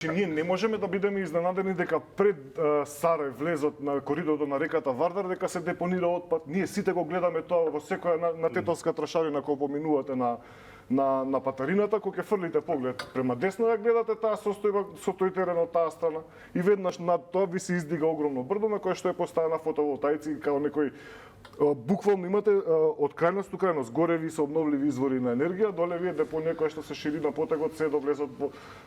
Ние не можеме да бидеме изненадени дека пред Сарај влезот на коридорот на реката Вардар дека се депонира отпад. Ние сите го гледаме тоа во секоја на Тетовска трашарина кога поминувате на Патарината, кога ќе фрлите поглед према десно ја гледате таа состојба со тој терен од таа страна и веднаш над тоа ви се издига огромно брдо на кое што е поставена фотоволтаици као некој буквално имате од крајност до крајност горе ви се обновливи извори на енергија, доле ви е депонија која што се шири на потегот се до влезот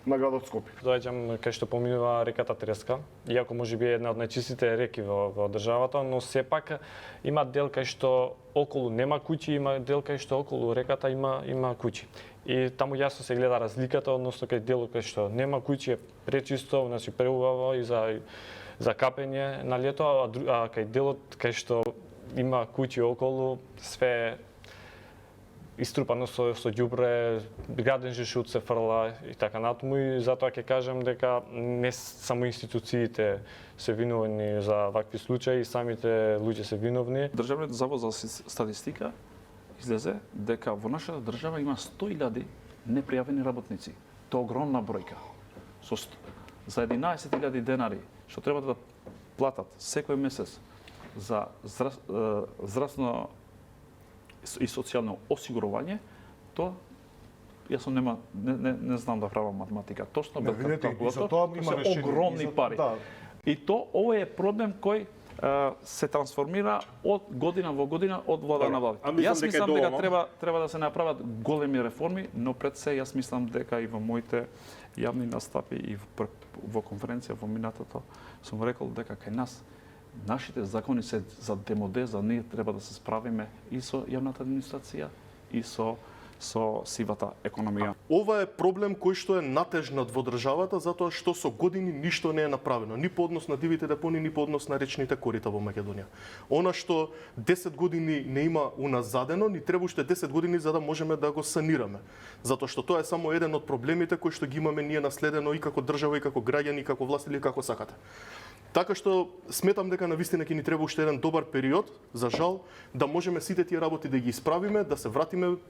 на градот Скопје. Доаѓам кај што поминува реката Треска, иако можеби е една од најчистите реки во државата, но сепак има дел кај што околу нема куќи, има дел кај што околу реката има куќи. И таму јасно се гледа разликата, односно кај делот кај што нема куќи е пречисто, значи преубаво и за капење на лето, а кај делот кај што има куќи околу, све иструпано со ѓубре, граден жешут се фрла и така натаму, и затоа ќе кажам дека не само институциите се виновни за вакви случаи, и самите луѓе се виновни. Државниот завод за статистика излезе дека во нашата држава има 100.000 непријавени работници. Тоа е огромна бројка. За 11.000 денари што треба да платат секој месец за здравствено и социјално осигурување, тоа јас не знам да правам математика. Точно без калкулатор, тоа се огромни пари. И ова е проблем кој се трансформира од година во година од влада на влада. Јас мислам дека треба да се направат големи реформи, но пред се јас мислам дека и во моите јавни настапи и во конференција во минатото сум рекол дека кај нас нашите закони се за демоде, за ние треба да се справиме и со јавната администрација и со сивата економија. Ова е проблем кој што е натежнат во државата затоа што со години ништо не е направено, ни по однос на дивите депони, ни по однос на речните корита во Македонија. Она што 10 години не има уназадено, ни треба уште 10 години за да можеме да го санираме. Затоа што тоа е само еден од проблемите кои што ги имаме ние наследено и како држава, и како граѓани, и како власт или како сакате. Така што сметам дека навистина ќе ни треба уште еден добар период, за жал, да можеме сите тие работи да ги исправиме, да се вратиме